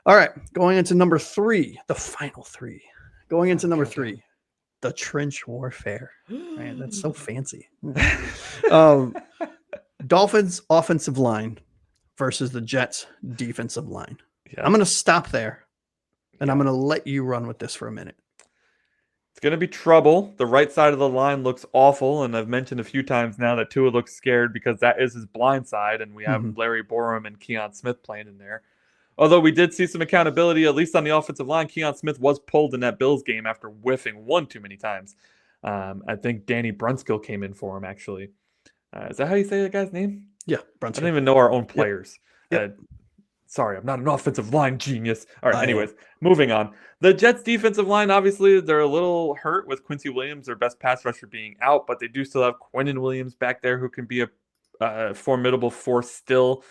All right, going into number 3, the final 3. Going into number 3, the trench warfare. Man, that's so fancy. um, Dolphins offensive line versus the Jets defensive line. Yep. I'm going to stop there, and I'm going to let you run with this for a minute. It's going to be trouble. The right side of the line looks awful, and I've mentioned a few times now that Tua looks scared because that is his blind side, and we have Larry Borum and Keon Smith playing in there. Although we did see some accountability, at least on the offensive line, Keon Smith was pulled in that Bills game after whiffing one too many times. I think Danny Brunskill came in for him, actually. Is that how you say that guy's name? Yeah, Brunskill. I don't even know our own players. Yep. Sorry, I'm not an offensive line genius. All right, anyways, moving on. The Jets' defensive line, obviously, they're a little hurt with Quincy Williams, their best pass rusher, being out, but they do still have Quinnen Williams back there who can be a formidable force still,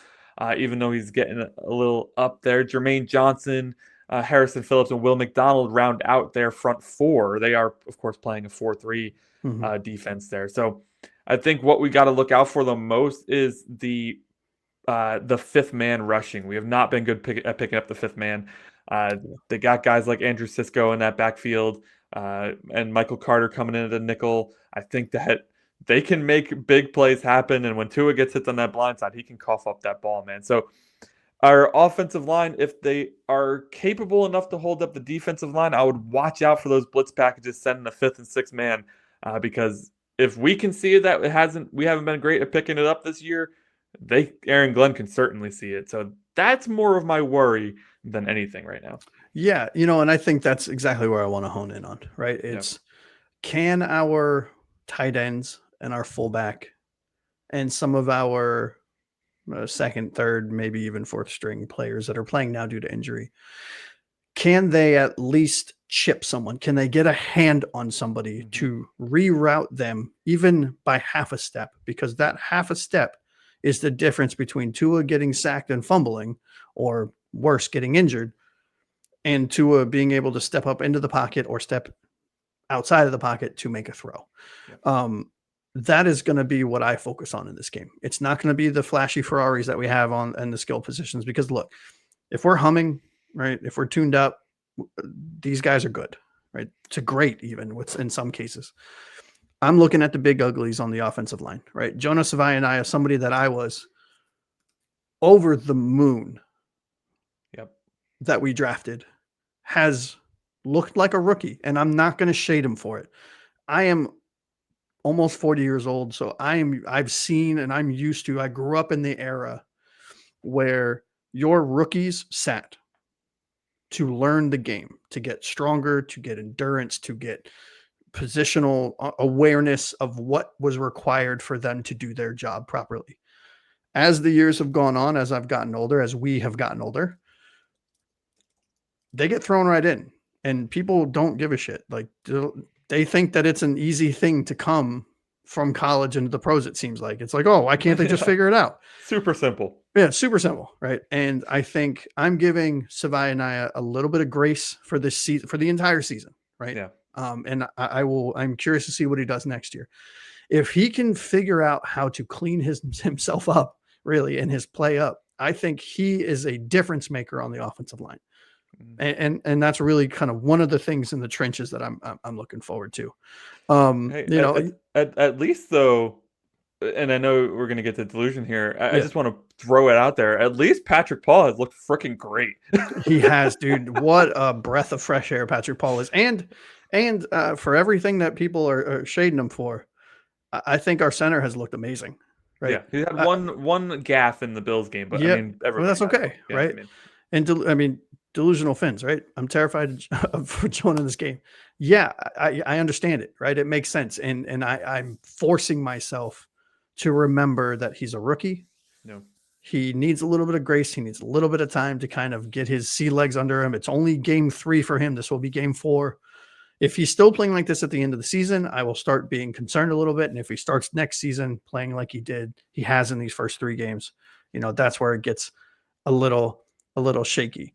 even though he's getting a little up there. Jermaine Johnson, Harrison Phillips, and Will McDonald round out their front four. They are, of course, playing a 4-3 defense there. So I think what we got to look out for the most is the fifth man rushing. We have not been good at picking up the fifth man. They got guys like Andrew Sisko in that backfield and Michael Carter coming in at the nickel. I think that they can make big plays happen, and when Tua gets hit on that blind side, he can cough up that ball, man. So our offensive line, if they are capable enough to hold up the defensive line, I would watch out for those blitz packages sending a fifth and sixth man because if we can see that we haven't been great at picking it up this year, Aaron Glenn can certainly see it. So that's more of my worry than anything right now. Yeah, and I think that's exactly where I want to hone in on, right? It's can our tight ends and our fullback and some of our second, third, maybe even fourth string players that are playing now due to injury, can they at least chip someone? Can they get a hand on somebody to reroute them even by half a step? Because that half a step is the difference between Tua getting sacked and fumbling, or worse, getting injured, and Tua being able to step up into the pocket or step outside of the pocket to make a throw. Yep. That is going to be what I focus on in this game. It's not going to be the flashy Ferraris that we have on in the skill positions, because look, if we're humming, right, if we're tuned up, these guys are good, right? To great even in some cases. I'm looking at the big uglies on the offensive line, right? Jonah Savaianaya, somebody that I was over the moon that we drafted, has looked like a rookie, and I'm not going to shade him for it. I am almost 40 years old, so I've seen and I'm used to, I grew up in the era where your rookies sat to learn the game, to get stronger, to get endurance, to get positional awareness of what was required for them to do their job properly. As the years have gone on, as I've gotten older, as we have gotten older, they get thrown right in, and people don't give a shit. Like, they think that it's an easy thing to come from college into the pros. It seems like it's like, oh, why can't they just figure it out? Super simple. Yeah, super simple, right? And I think I'm giving Savaianaya a little bit of grace for this season, for the entire season, right? Yeah. And I'm curious to see what he does next year. If he can figure out how to clean himself up, really, and his play up, I think he is a difference maker on the offensive line. And that's really kind of one of the things in the trenches that I'm looking forward to. At least though, and I know we're going to get to delusion here. I just want to throw it out there. At least Patrick Paul has looked freaking great. He has, dude. What a breath of fresh air Patrick Paul is. And for everything that people are shading him for, I think our center has looked amazing. Right. Yeah. He had one gaffe in the Bills game, but I mean, that's okay. Right. And delusional fins, right? I'm terrified for joining this game. Yeah, I understand it, right? It makes sense. And I'm forcing myself to remember that he's a rookie. No. He needs a little bit of grace. He needs a little bit of time to kind of get his sea legs under him. It's only game 3 for him. This will be game 4. If he's still playing like this at the end of the season, I will start being concerned a little bit. And if he starts next season playing like he has in these first 3 games, that's where it gets a little shaky.